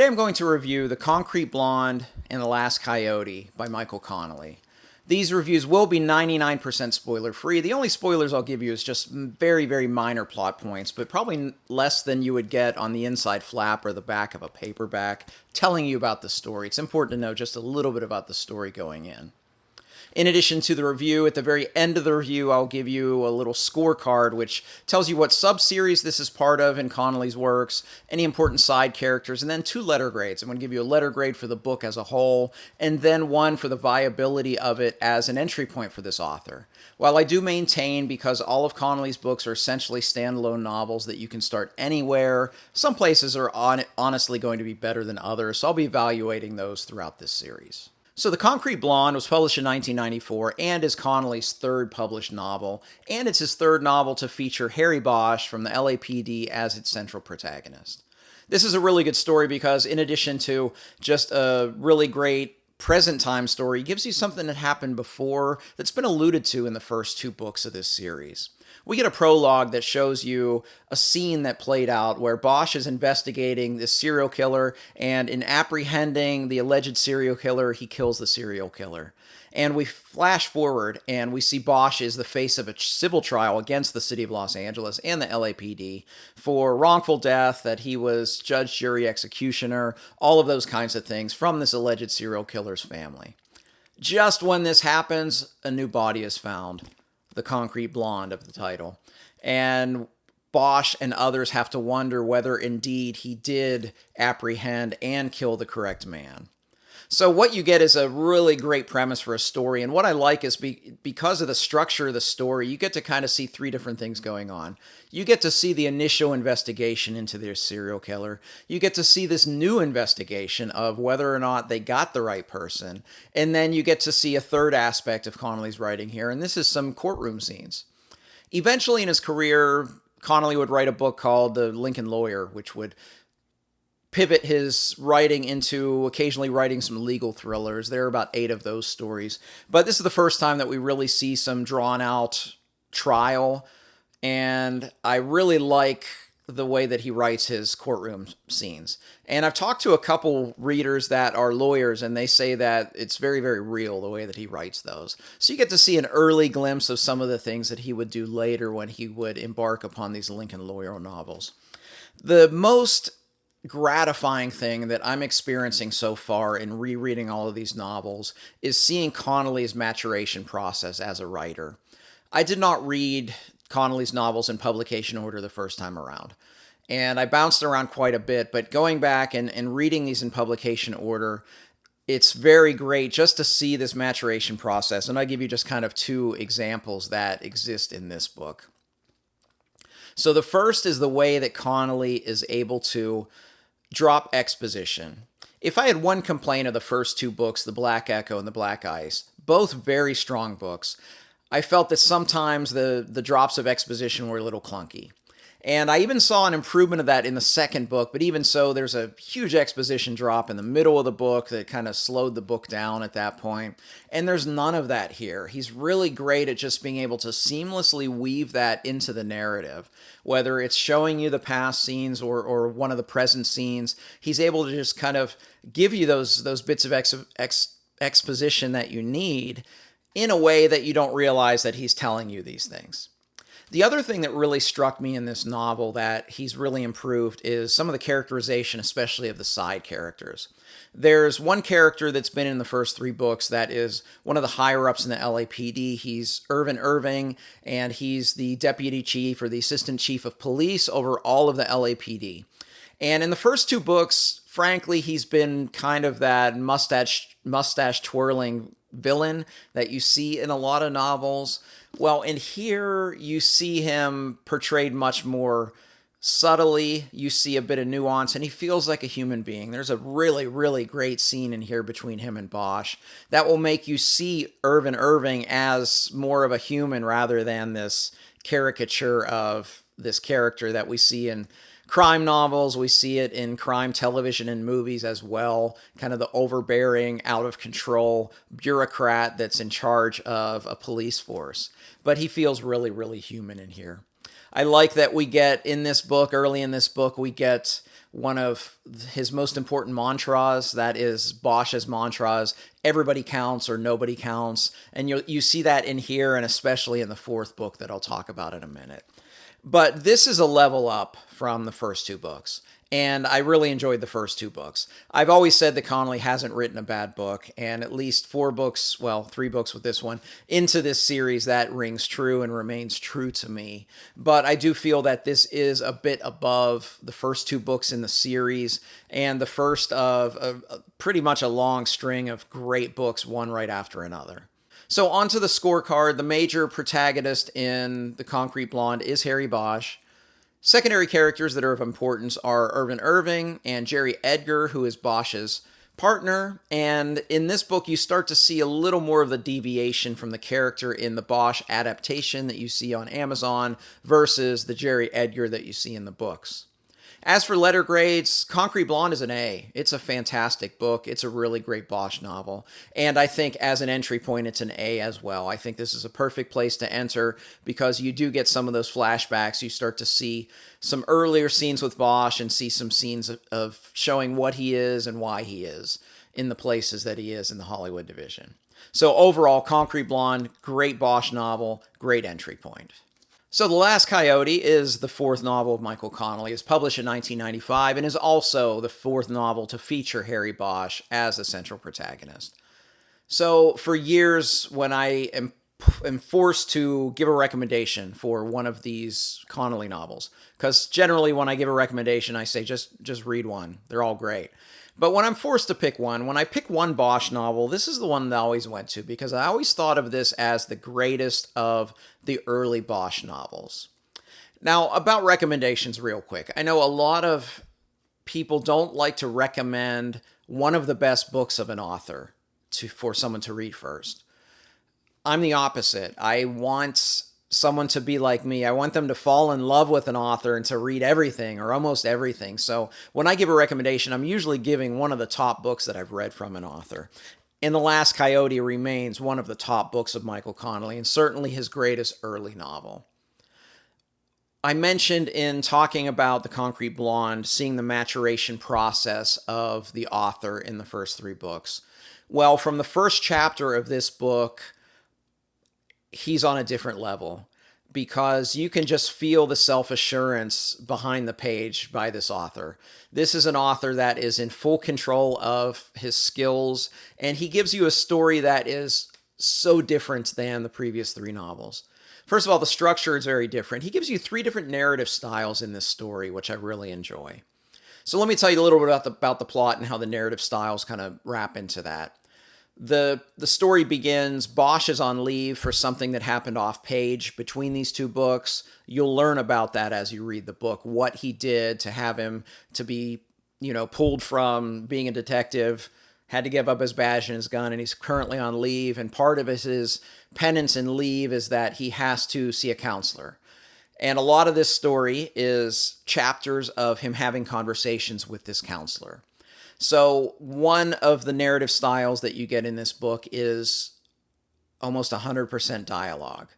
Today I'm going to review The Concrete Blonde and The Last Coyote by Michael Connelly. These reviews will be 99% spoiler free. The only spoilers I'll give you is just very, very minor plot points, but probably less than you would get on the inside flap or the back of a paperback telling you about the story. It's important to know just a little bit about the story going in. In addition to the review, at the very end of the review, I'll give you a little scorecard which tells you what sub-series this is part of in Connelly's works, any important side characters, and then 2 letter grades. I'm going to give you a letter grade for the book as a whole, and then one for the viability of it as an entry point for this author. While I do maintain, because all of Connelly's books are essentially standalone novels that you can start anywhere, some places are honestly going to be better than others, so I'll be evaluating those throughout this series. So The Concrete Blonde was published in 1994 and is Connelly's 3rd published novel, and it's his 3rd novel to feature Harry Bosch from the LAPD as its central protagonist. This is a really good story because in addition to just a really great present time story, it gives you something that happened before that's been alluded to in the first 2 books of this series. We get a prologue that shows you a scene that played out where Bosch is investigating this serial killer, and in apprehending the alleged serial killer, he kills the serial killer. And we flash forward and we see Bosch is the face of a civil trial against the city of Los Angeles and the LAPD for wrongful death, that he was judge, jury, executioner, all of those kinds of things from this alleged serial killer's family. Just when this happens, a new body is found. The Concrete Blonde of the title. And Bosch and others have to wonder whether indeed he did apprehend and kill the correct man. So what you get is a really great premise for a story, and what I like is because of the structure of the story, you get to kind of see 3 different things going on. You get to see the initial investigation into their serial killer. You get to see this new investigation of whether or not they got the right person. And then you get to see a 3rd aspect of Connelly's writing here, and this is some courtroom scenes. Eventually in his career, Connelly would write a book called The Lincoln Lawyer, which would pivot his writing into occasionally writing some legal thrillers. There are about 8 of those stories. But this is the first time that we really see some drawn-out trial, and I really like the way that he writes his courtroom scenes. And I've talked to a couple readers that are lawyers, and they say that it's very, very real the way that he writes those. So you get to see an early glimpse of some of the things that he would do later when he would embark upon these Lincoln Lawyer novels. The most gratifying thing that I'm experiencing so far in rereading all of these novels is seeing Connelly's maturation process as a writer. I did not read Connelly's novels in publication order the first time around, and I bounced around quite a bit, but going back and reading these in publication order, it's very great just to see this maturation process, and I give you just kind of 2 examples that exist in this book. So the first is the way that Connelly is able to drop exposition. If I had one complaint of the first 2 books, The Black Echo and The Black Ice, both very strong books, I felt that sometimes the drops of exposition were a little clunky. And I even saw an improvement of that in the 2nd book, but even so, there's a huge exposition drop in the middle of the book that kind of slowed the book down at that point. And there's none of that here. He's really great at just being able to seamlessly weave that into the narrative. Whether it's showing you the past scenes or one of the present scenes, he's able to just kind of give you those bits of exposition that you need in a way that you don't realize that he's telling you these things. The other thing that really struck me in this novel that he's really improved is some of the characterization, especially of the side characters. There's one character that's been in the first 3 books that is one of the higher-ups in the LAPD. He's Irvin Irving, and he's the deputy chief or the assistant chief of police over all of the LAPD. And in the first 2 books, frankly, he's been kind of that mustache-twirling villain that you see in a lot of novels. Well, in here, you see him portrayed much more subtly. You see a bit of nuance, and he feels like a human being. There's a really, really great scene in here between him and Bosch that will make you see Irvin Irving as more of a human rather than this caricature of this character that we see in crime novels. We see it in crime television and movies as well, kind of the overbearing, out of control bureaucrat that's in charge of a police force. But he feels really, really human in here. I like that we get in this book, early in this book, we get one of his most important mantras, that is Bosch's mantras, everybody counts or nobody counts. And you see that in here, and especially in the fourth book that I'll talk about in a minute. But this is a level up from the first two books. And I really enjoyed the first two books. I've always said that Connelly hasn't written a bad book, and at least 4 books, well, 3 books with this one, into this series, that rings true and remains true to me. But I do feel that this is a bit above the first 2 books in the series, and the first of pretty much a long string of great books, one right after another. So onto the scorecard. The major protagonist in The Concrete Blonde is Harry Bosch. Secondary characters that are of importance are Irvin Irving and Jerry Edgar, who is Bosch's partner. And in this book, you start to see a little more of the deviation from the character in the Bosch adaptation that you see on Amazon versus the Jerry Edgar that you see in the books. As for letter grades, Concrete Blonde is an A. It's a fantastic book. It's a really great Bosch novel. And I think as an entry point, it's an A as well. I think this is a perfect place to enter because you do get some of those flashbacks. You start to see some earlier scenes with Bosch and see some scenes of showing what he is and why he is in the places that he is in the Hollywood division. So overall, Concrete Blonde, great Bosch novel, great entry point. So The Last Coyote is the 4th novel of Michael Connelly. It's published in 1995 and is also the 4th novel to feature Harry Bosch as the central protagonist. So for years, when I am forced to give a recommendation for one of these Connelly novels, because generally when I give a recommendation, I say just read one. They're all great. But when I'm forced to pick one, when I pick one Bosch novel, this is the one that I always went to because I always thought of this as the greatest of the early Bosch novels. Now, about recommendations real quick. I know a lot of people don't like to recommend one of the best books of an author for someone to read first. I'm the opposite. I want someone to be like me. I want them to fall in love with an author and to read everything or almost everything. So when I give a recommendation, I'm usually giving one of the top books that I've read from an author. And The Last Coyote remains one of the top books of Michael Connelly and certainly his greatest early novel. I mentioned in talking about The Concrete Blonde, seeing the maturation process of the author in the first 3 books. Well, from the first chapter of this book, he's on a different level because you can just feel the self-assurance behind the page by this author. This is an author that is in full control of his skills, and he gives you a story that is so different than the previous 3 novels. First of all, the structure is very different. He gives you 3 different narrative styles in this story, which I really enjoy. So let me tell you a little bit about the plot and how the narrative styles kind of wrap into that. The story begins, Bosch is on leave for something that happened off page between these 2 books. You'll learn about that as you read the book, what he did to have him to be, pulled from being a detective, had to give up his badge and his gun, and he's currently on leave. And part of his penance and leave is that he has to see a counselor. And a lot of this story is chapters of him having conversations with this counselor. So one of the narrative styles that you get in this book is almost 100% dialogue.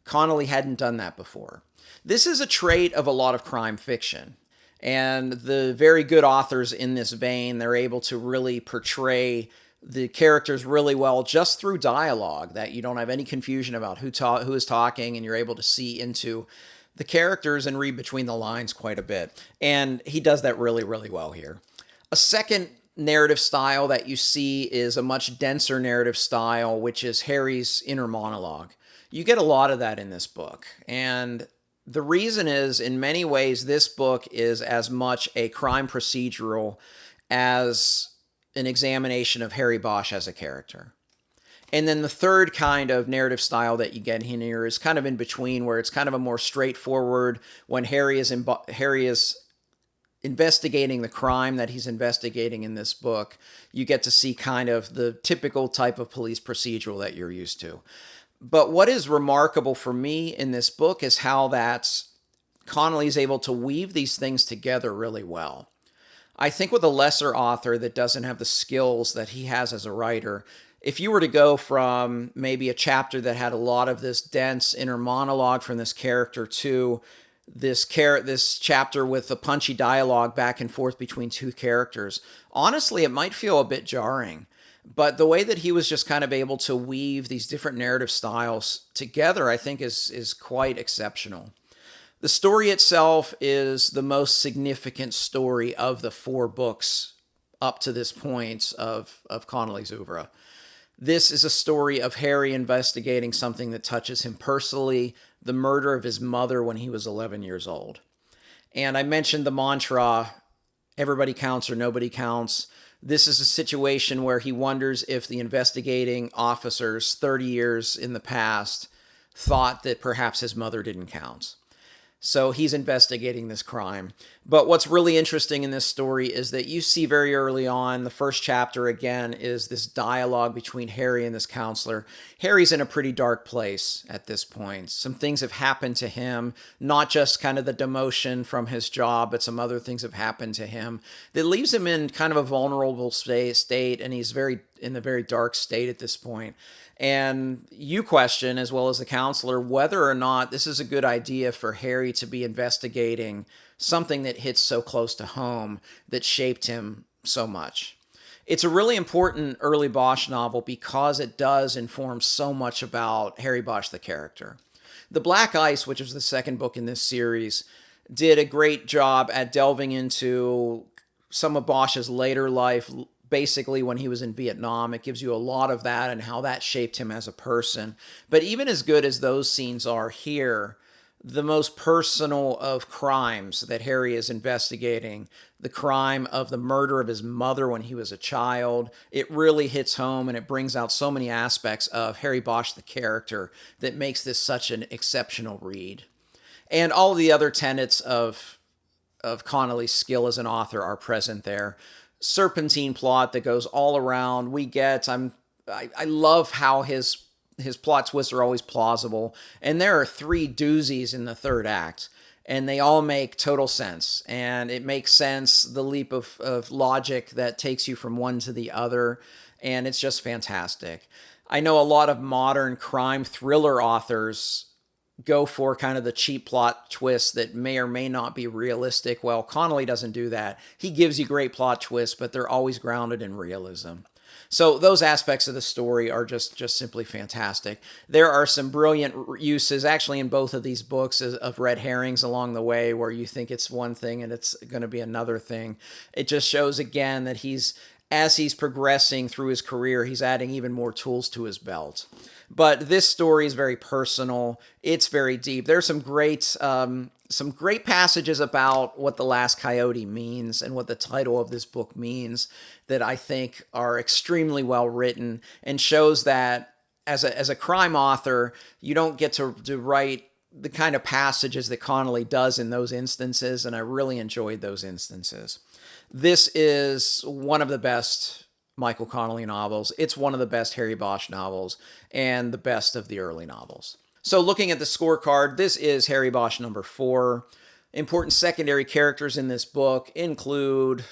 Connelly hadn't done that before. This is a trait of a lot of crime fiction. And the very good authors in this vein, they're able to really portray the characters really well just through dialogue, that you don't have any confusion about who is talking, and you're able to see into the characters and read between the lines quite a bit. And he does that really, really well here. A second narrative style that you see is a much denser narrative style, which is Harry's inner monologue. You get a lot of that in this book. And the reason is, in many ways, this book is as much a crime procedural as an examination of Harry Bosch as a character. And then the third kind of narrative style that you get in here is kind of in between, where it's kind of a more straightforward, when Harry is investigating the crime that he's investigating in this book, you get to see kind of the typical type of police procedural that you're used to. But what is remarkable for me in this book is how Connelly's able to weave these things together really well. I think with a lesser author that doesn't have the skills that he has as a writer, if you were to go from maybe a chapter that had a lot of this dense inner monologue from this character to this chapter with the punchy dialogue back and forth between two characters. Honestly, it might feel a bit jarring, but the way that he was just kind of able to weave these different narrative styles together, I think is quite exceptional. The story itself is the most significant story of the 4 books up to this point of Connelly's oeuvre. This is a story of Harry investigating something that touches him personally, the murder of his mother when he was 11 years old. And I mentioned the mantra, everybody counts or nobody counts. This is a situation where he wonders if the investigating officers 30 years in the past thought that perhaps his mother didn't count. So he's investigating this crime. But what's really interesting in this story is that you see very early on, the first chapter again is this dialogue between Harry and this counselor. Harry's in a pretty dark place at this point. Some things have happened to him, not just kind of the demotion from his job, but some other things have happened to him that leaves him in kind of a vulnerable state, and he's in a very dark state at this point. And you question, as well as the counselor, whether or not this is a good idea for Harry to be investigating something that hits so close to home that shaped him so much. It's a really important early Bosch novel because it does inform so much about Harry Bosch, the character. The Black Ice, which is the second book in this series, did a great job at delving into some of Bosch's later life, basically when he was in Vietnam. It gives you a lot of that and how that shaped him as a person. But even as good as those scenes are here, the most personal of crimes that Harry is investigating, the crime of the murder of his mother when he was a child, it really hits home, and it brings out so many aspects of Harry Bosch, the character, that makes this such an exceptional read. And all the other tenets of Connelly's skill as an author are present there. Serpentine plot that goes all around. I love how his plot twists are always plausible. And there are 3 doozies in the 3rd act, and they all make total sense. And it makes sense, the leap of logic that takes you from one to the other. And it's just fantastic. I know a lot of modern crime thriller authors go for kind of the cheap plot twists that may or may not be realistic. Well, Connelly doesn't do that. He gives you great plot twists, but they're always grounded in realism. So those aspects of the story are just simply fantastic. There are some brilliant uses, actually, in both of these books of red herrings along the way, where you think it's one thing and it's going to be another thing. It just shows, again, that as he's progressing through his career, he's adding even more tools to his belt. But this story is very personal. It's very deep. There's some great passages about what The Last Coyote means and what the title of this book means that I think are extremely well written, and shows that as a crime author, you don't get to write the kind of passages that Connelly does in those instances, and I really enjoyed those instances. This is one of the best Michael Connelly novels. It's one of the best Harry Bosch novels, and the best of the early novels. So looking at the scorecard, this is Harry Bosch number 4. Important secondary characters in this book include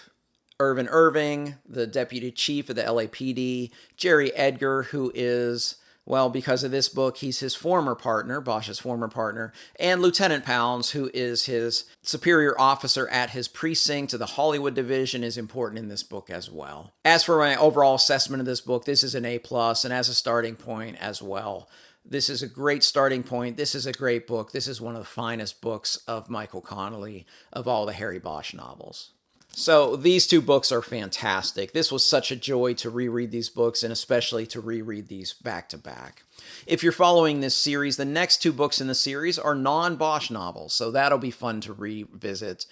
Irvin Irving, the deputy chief of the LAPD, Jerry Edgar, who is, well, because of this book, he's his former partner, Bosch's former partner, and Lieutenant Pounds, who is his superior officer at his precinct. The Hollywood division is important in this book as well. As for my overall assessment of this book, this is an A+, and as a starting point as well. This is a great starting point. This is a great book. This is one of the finest books of Michael Connelly of all the Harry Bosch novels. So these 2 books are fantastic. This was such a joy to reread these books, and especially to reread these back to back. If you're following this series, the next 2 books in the series are non-Bosch novels, so that'll be fun to revisit.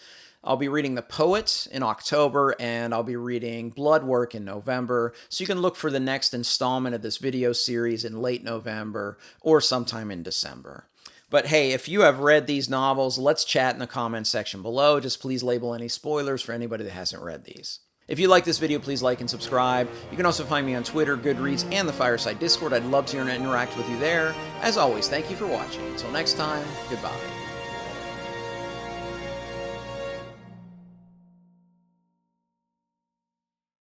I'll be reading The Poet in October, and I'll be reading Bloodwork in November, so you can look for the next installment of this video series in late November or sometime in December. But hey, if you have read these novels, let's chat in the comments section below. Just please label any spoilers for anybody that hasn't read these. If you like this video, please like and subscribe. You can also find me on Twitter, Goodreads, and the Fireside Discord. I'd love to interact with you there. As always, thank you for watching. Until next time, goodbye.